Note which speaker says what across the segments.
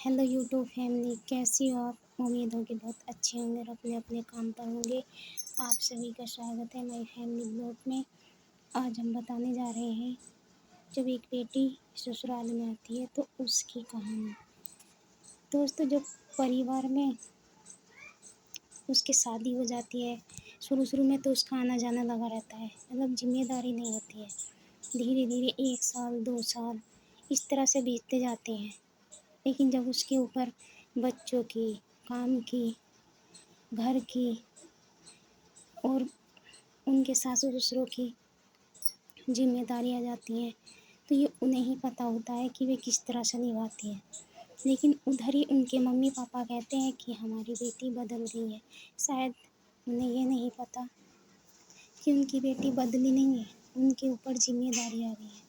Speaker 1: Hello YouTube family, कैसी हो आप। उम्मीद हो कि बहुत अच्छे होंगे और अपने अपने काम पर होंगे। आप सभी का स्वागत है मेरी फैमिली ब्लॉग में। आज हम बताने जा रहे हैं जब एक बेटी ससुराल में आती है तो उसकी कहानी। दोस्तों, जब परिवार में उसकी शादी हो जाती है, शुरू शुरू में तो उसका आना जाना लगा रहता है, मतलब जिम्मेदारी नहीं होती है। धीरे धीरे 1 साल 2 साल इस तरह से बीतते जाते हैं। लेकिन जब उसके ऊपर बच्चों की, काम की, घर की और उनके सासू ससुरों की जिम्मेदारी आ जाती हैं तो ये उन्हें ही पता होता है कि वे किस तरह से निभाती हैं। लेकिन उधर ही उनके मम्मी पापा कहते हैं कि हमारी बेटी बदल गई है। शायद उन्हें ये नहीं पता कि उनकी बेटी बदली नहीं है, उनके ऊपर जिम्मेदारी आ गई है।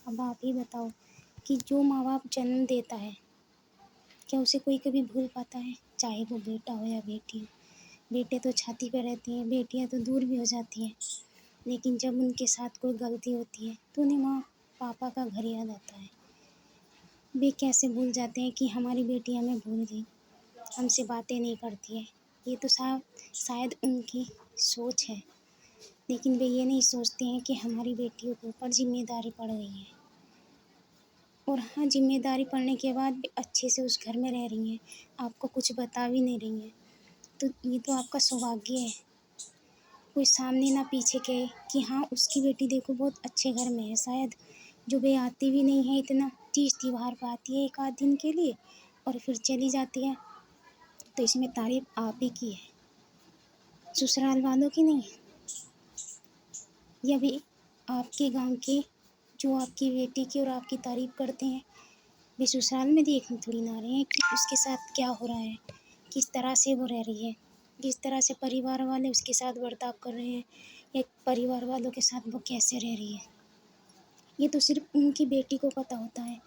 Speaker 1: अब आप ही बताओ कि जो माँ बाप जन्म देता है, क्या उसे कोई कभी भूल पाता है, चाहे वो बेटा हो या बेटी हो। बेटे तो छाती पे रहती हैं, बेटियां तो दूर भी हो जाती हैं। लेकिन जब उनके साथ कोई गलती होती है तो उन्हें माँ पापा का घर याद आता है। वे कैसे भूल जाते हैं कि हमारी बेटी हमें भूल गई, हमसे बातें नहीं करती है। ये तो शायद उनकी सोच है, लेकिन वे ये नहीं सोचते हैं कि हमारी बेटियों के ऊपर जिम्मेदारी पड़ गई है। और हाँ, जिम्मेदारी पड़ने के बाद भी अच्छे से उस घर में रह रही हैं, आपको कुछ बता भी नहीं रही हैं। तो ये तो आपका सौभाग्य है। कोई सामने ना पीछे कहे कि हाँ, उसकी बेटी देखो बहुत अच्छे घर में है। शायद जो वे आती भी नहीं है, इतना तीज त्योहार पर आती है 1 आध दिन के लिए और फिर चली जाती है, तो इसमें तारीफ आप ही की है, ससुराल वालों की नहीं है। या भी आपके गांव के जो आपकी बेटी की और आपकी तारीफ करते हैं, वे ससुराल में देखने थोड़ी ना आ रहे हैं कि उसके साथ क्या हो रहा है, किस तरह से वो रह रही है, किस तरह से परिवार वाले उसके साथ बर्ताव कर रहे हैं, या परिवार वालों के साथ वो कैसे रह रही है। ये तो सिर्फ उनकी बेटी को पता होता है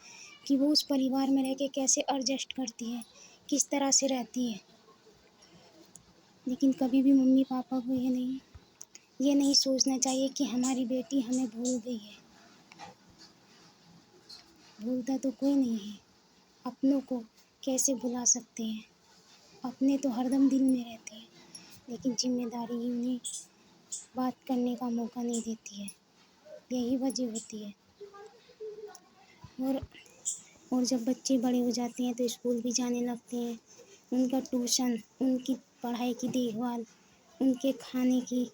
Speaker 1: कि वो उस परिवार में रह के कैसे एडजस्ट करती है, किस तरह से रहती है। लेकिन कभी भी मम्मी पापा को ये नहीं सोचना चाहिए कि हमारी बेटी हमें भूल गई है। भूलता तो कोई नहीं है, अपनों को कैसे भुला सकते हैं। अपने तो हरदम दिल में रहते हैं, लेकिन जिम्मेदारी ही उन्हें बात करने का मौका नहीं देती है। यही वजह होती है। और जब बच्चे बड़े हो जाते हैं तो स्कूल भी जाने लगते हैं, उनका ट्यूशन, उनकी पढ़ाई की देखभाल, उनके खाने की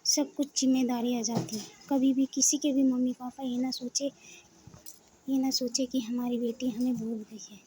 Speaker 1: सब कुछ जिम्मेदारी आ जाती है। कभी भी किसी के भी मम्मी पापा ये ना सोचे कि हमारी बेटी हमें भूल गई है।